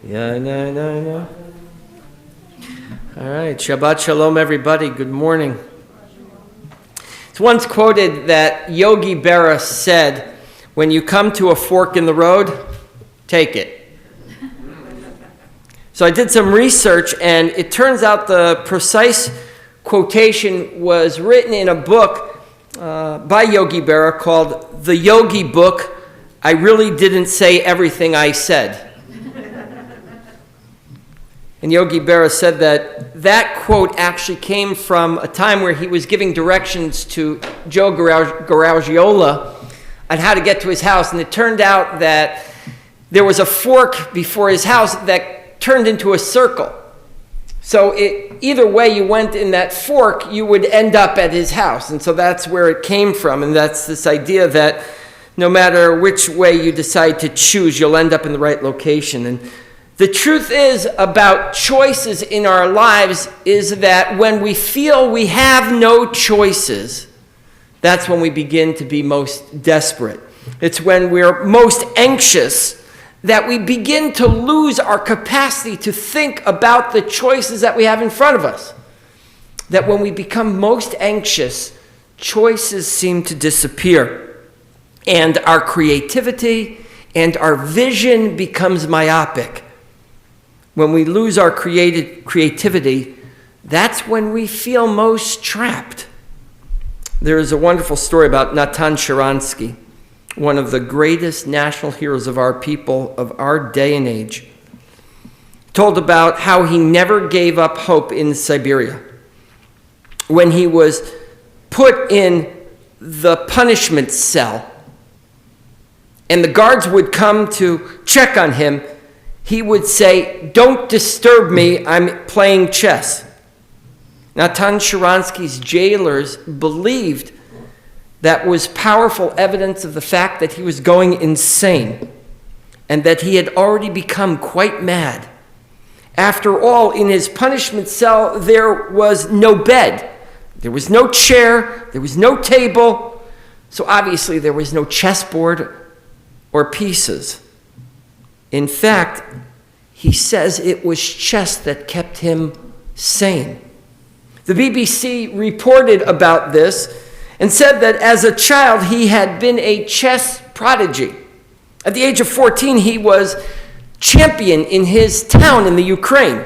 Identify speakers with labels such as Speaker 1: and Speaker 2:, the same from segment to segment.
Speaker 1: Yeah, no. All right, Shabbat Shalom, everybody. Good morning. It's once quoted that Yogi Berra said, "When you come to a fork in the road, take it." So I did some research, and it turns out the precise quotation was written in a book by Yogi Berra called The Yogi Book, I Really Didn't Say Everything I Said. And Yogi Berra said that quote actually came from a time where he was giving directions to Joe Garagiola on how to get to his house. And it turned out that there was a fork before his house that turned into a circle. So either way you went in that fork, you would end up at his house. And so that's where it came from. And that's this idea that no matter which way you decide to choose, you'll end up in the right location. And the truth is about choices in our lives is that when we feel we have no choices, that's when we begin to be most desperate. It's when we're most anxious that we begin to lose our capacity to think about the choices that we have in front of us. That when we become most anxious, choices seem to disappear. And our creativity and our vision becomes myopic. When we lose our creativity, that's when we feel most trapped. There is a wonderful story about Natan Sharansky, one of the greatest national heroes of our people, of our day and age, told about how he never gave up hope in Siberia. When he was put in the punishment cell, and the guards would come to check on him, he would say, "Don't disturb me, I'm playing chess." Natan Sharansky's jailers believed that was powerful evidence of the fact that he was going insane and that he had already become quite mad. After all, in his punishment cell, there was no bed, there was no chair, there was no table, so obviously there was no chessboard or pieces. In fact, he says it was chess that kept him sane. The BBC reported about this and said that as a child he had been a chess prodigy. At the age of 14, he was champion in his town in the Ukraine.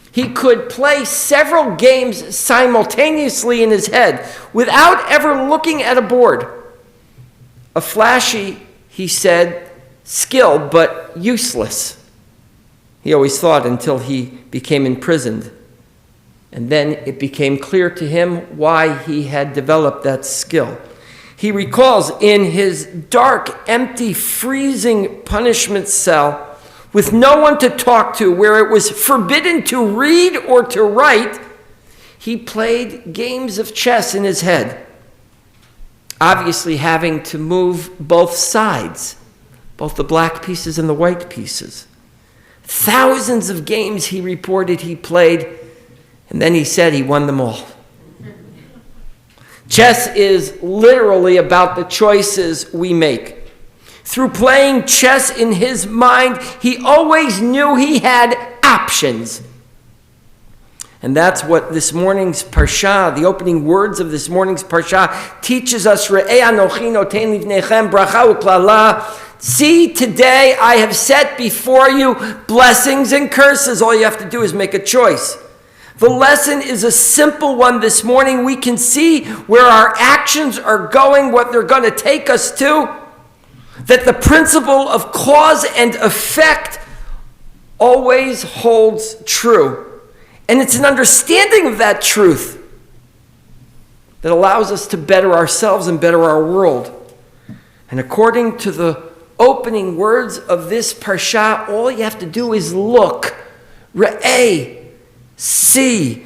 Speaker 1: He could play several games simultaneously in his head without ever looking at a board. A flashy, he said, skill, but useless. He always thought until he became imprisoned. And then it became clear to him why he had developed that skill. He recalls in his dark, empty, freezing punishment cell, with no one to talk to, where it was forbidden to read or to write, he played games of chess in his head, obviously having to move both sides, both the black pieces and the white pieces. Thousands of games he reported he played, and then he said he won them all. Chess is literally about the choices we make. Through playing chess in his mind, he always knew he had options. And that's what this morning's Parsha, the opening words of this morning's Parsha, teaches us. Re'eh anochi noten livnechem bracha u'klala. See, today I have set before you blessings and curses. All you have to do is make a choice. The lesson is a simple one this morning. We can see where our actions are going, what they're going to take us to. That the principle of cause and effect always holds true. And it's an understanding of that truth that allows us to better ourselves and better our world. And according to the opening words of this parsha, all you have to do is look. Re'eh. See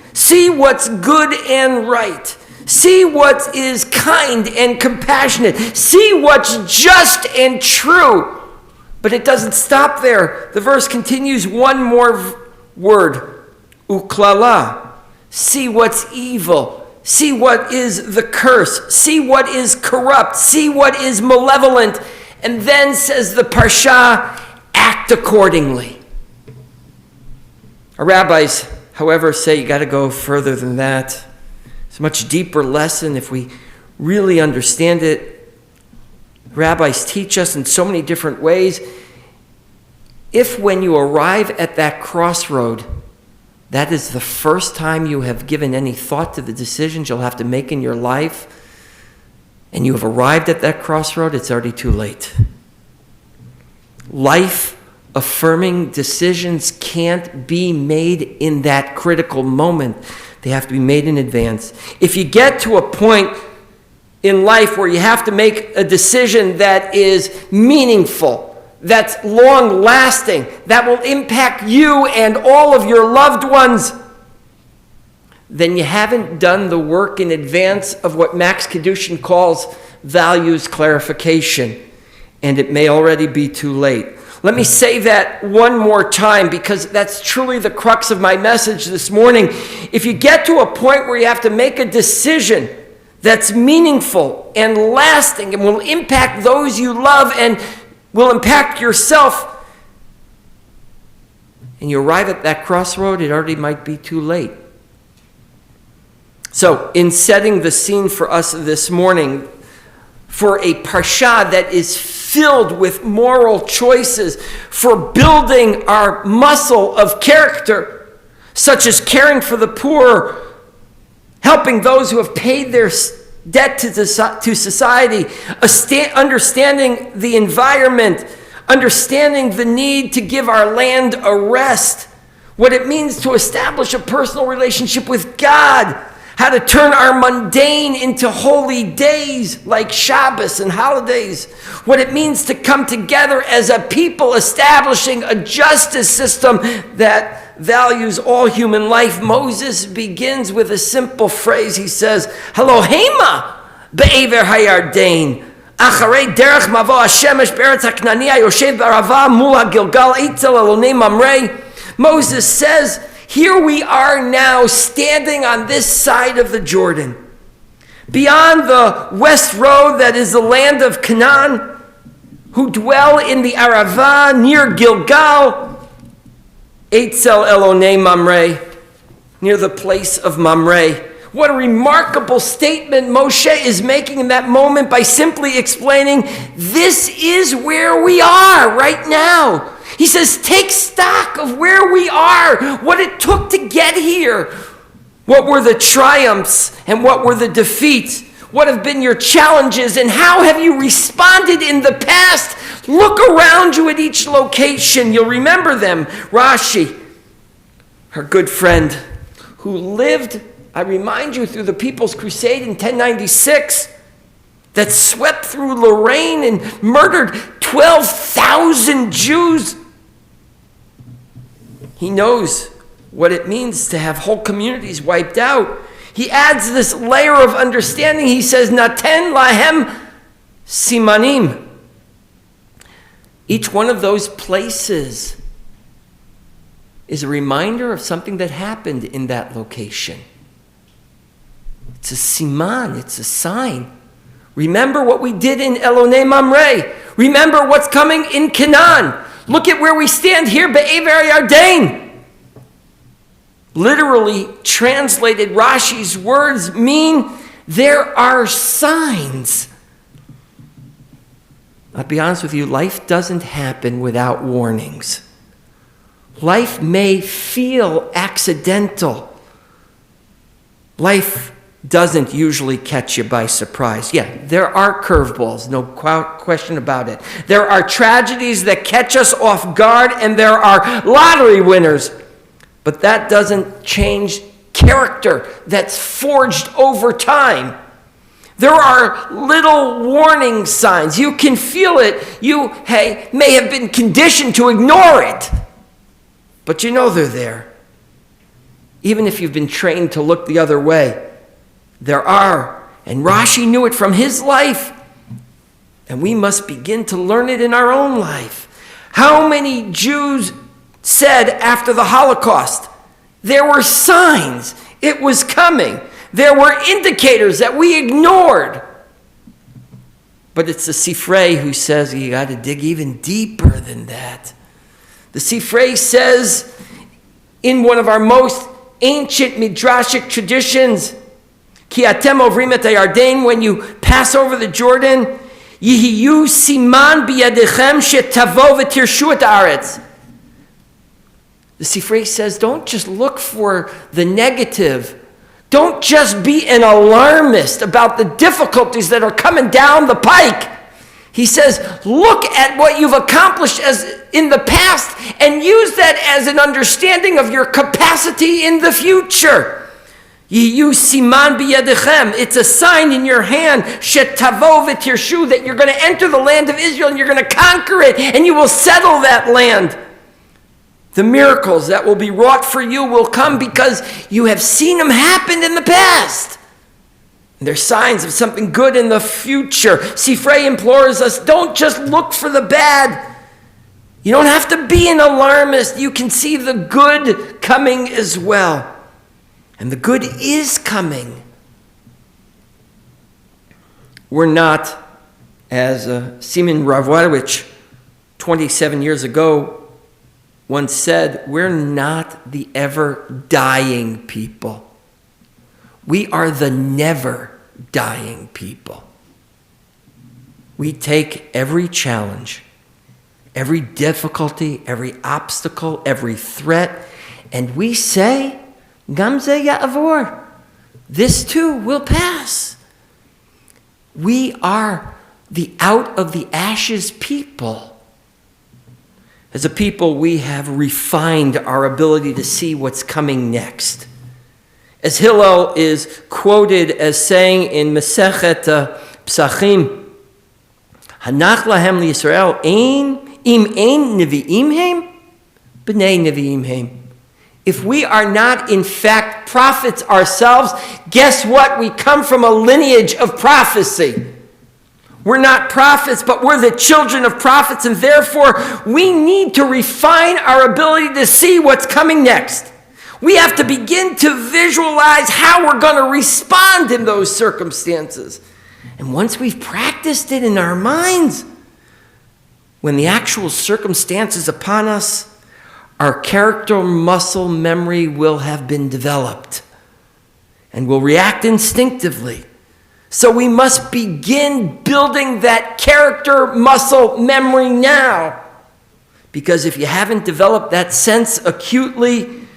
Speaker 1: what's good and right. See what is kind and compassionate. See what's just and true. But it doesn't stop there. The verse continues one more word. Uklala. See what's evil. See what is the curse. See what is corrupt. See what is malevolent. And then says the Parsha, act accordingly. Our rabbis, however, say you got to go further than that. It's a much deeper lesson if we really understand it. Rabbis teach us in so many different ways. If when you arrive at that crossroad, that is the first time you have given any thought to the decisions you'll have to make in your life, and you have arrived at that crossroad, it's already too late. Life-affirming decisions can't be made in that critical moment. They have to be made in advance. If you get to a point in life where you have to make a decision that is meaningful, that's long-lasting, that will impact you and all of your loved ones, then you haven't done the work in advance of what Max Kedushin calls values clarification, and it may already be too late. Let me say that one more time, because that's truly the crux of my message this morning. If you get to a point where you have to make a decision that's meaningful and lasting and will impact those you love and will impact yourself, and you arrive at that crossroad, it already might be too late. So, in setting the scene for us this morning, for a parsha that is filled with moral choices, for building our muscle of character, such as caring for the poor, helping those who have paid their debt to society, understanding the environment, understanding the need to give our land a rest, what it means to establish a personal relationship with God, how to turn our mundane into holy days like Shabbos and holidays, what it means to come together as a people establishing a justice system that values all human life. Moses begins with a simple phrase. He says, Elohema be'ever hayardain, acharei derech mavo hashemesh be'eretz haknania yoshev b'arava mul hagilgal eitzel elonei mamrei. Moses says, here we are now standing on this side of the Jordan, beyond the west road that is the land of Canaan, who dwell in the Arava near Gilgal, Eitzel Elonei Mamre, near the place of Mamre. What a remarkable statement Moshe is making in that moment by simply explaining, this is where we are right now. He says, take stock of where we are, what it took to get here. What were the triumphs and what were the defeats? What have been your challenges and how have you responded in the past? Look around you at each location. You'll remember them. Rashi, her good friend, who lived, I remind you, through the People's Crusade in 1096, that swept through Lorraine and murdered 12,000 Jews. He knows what it means to have whole communities wiped out. He adds this layer of understanding. He says, Naten lahem simanim. Each one of those places is a reminder of something that happened in that location. It's a siman, it's a sign. Remember what we did in Elonei Mamre. Remember what's coming in Canaan. Look at where we stand here, Be'ever Yardain. Literally translated, Rashi's words mean there are signs. I'll be honest with you, life doesn't happen without warnings. Life may feel accidental. Life doesn't usually catch you by surprise. Yeah, there are curveballs, no question about it. There are tragedies that catch us off guard, and there are lottery winners. But that doesn't change character that's forged over time. There are little warning signs. You can feel it. You may have been conditioned to ignore it, but you know they're there. Even if you've been trained to look the other way, there are. And Rashi knew it from his life, and we must begin to learn it in our own life. How many Jews said after the Holocaust, there were signs it was coming. There were indicators that we ignored. But it's the Sifrei who says you got to dig even deeper than that. The Sifrei says in one of our most ancient midrashic traditions, Ki atem ovrim et hayarden, when you pass over the Jordan, Yihiyu siman biyadechem shetavo v'tirshu et haaretz. The Sifrei says, don't just look for the negative. Don't just be an alarmist about the difficulties that are coming down the pike. He says, look at what you've accomplished as in the past and use that as an understanding of your capacity in the future. Yiyu siman biyadechem. It's a sign in your hand, shetavo v'tirshu, that you're going to enter the land of Israel and you're going to conquer it and you will settle that land. The miracles that will be wrought for you will come because you have seen them happen in the past. And they're signs of something good in the future. Sifrei implores us, don't just look for the bad. You don't have to be an alarmist. You can see the good coming as well. And the good is coming. We're not, as Simon Ravwadowicz 27 years ago once said, we're not the ever-dying people. We are the never-dying people. We take every challenge, every difficulty, every obstacle, every threat, and we say, Gam ze ya'avor. This too will pass. We are the out of the ashes people. As a people, we have refined our ability to see what's coming next. As Hillel is quoted as saying in Masechet Psachim, Hanach lahem liYisrael im ein nevi'im heim, b'nei nevi'im heim. If we are not, in fact, prophets ourselves, guess what? We come from a lineage of prophecy. We're not prophets, but we're the children of prophets, and therefore we need to refine our ability to see what's coming next. We have to begin to visualize how we're going to respond in those circumstances. And once we've practiced it in our minds, when the actual circumstance is upon us, our character muscle memory will have been developed and will react instinctively. So we must begin building that character muscle memory now. Because if you haven't developed that sense acutely,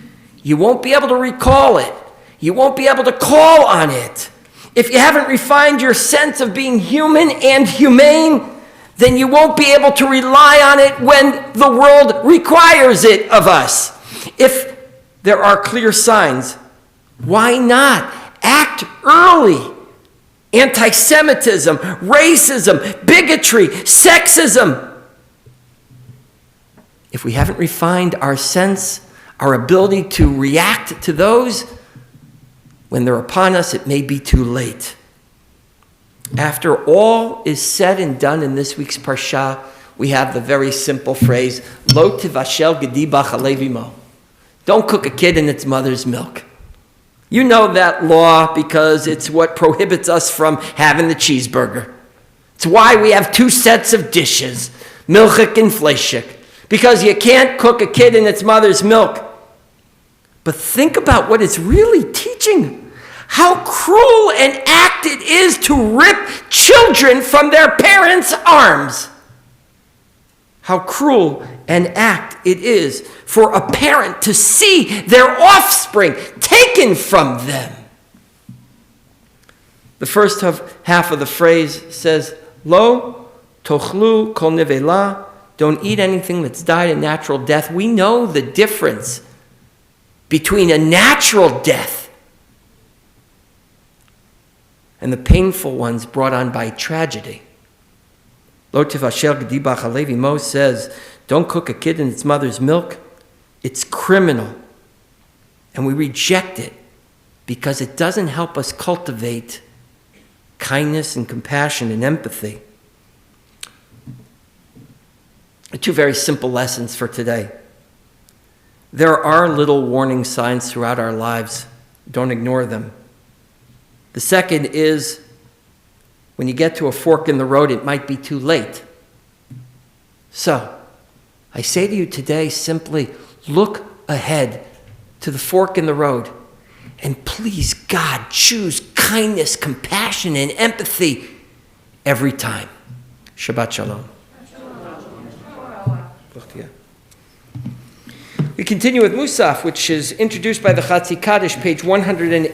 Speaker 1: you won't be able to recall it. You won't be able to call on it. If you haven't refined your sense of being human and humane, then you won't be able to rely on it when the world requires it of us. If there are clear signs, why not act early? Anti-Semitism, racism, bigotry, sexism. If we haven't refined our sense, our ability to react to those, when they're upon us, it may be too late. After all is said and done in this week's Parsha, we have the very simple phrase, Lo tivashel gedi b'chalei imo. Don't cook a kid in its mother's milk. You know that law because it's what prohibits us from having the cheeseburger. It's why we have two sets of dishes, milchik and fleishik, because you can't cook a kid in its mother's milk. But think about what it's really teaching. How cruel an act it is to rip children from their parents' arms. How cruel an act it is for a parent to see their offspring taken from them. The first half of the phrase says, Lo tochlu kol nevela. Don't eat anything that's died a natural death. We know the difference between a natural death and the painful ones brought on by tragedy. Lo tivashel gedi b'chalei imo says, don't cook a kid in its mother's milk. It's criminal. And we reject it because it doesn't help us cultivate kindness and compassion and empathy. Two very simple lessons for today. There are little warning signs throughout our lives. Don't ignore them. The second is when you get to a fork in the road, it might be too late. So, I say to you today simply, look ahead to the fork in the road, and please, God, choose kindness, compassion, and empathy every time. Shabbat Shalom. We continue with Musaf, which is introduced by the Chatzi Kaddish, page 108.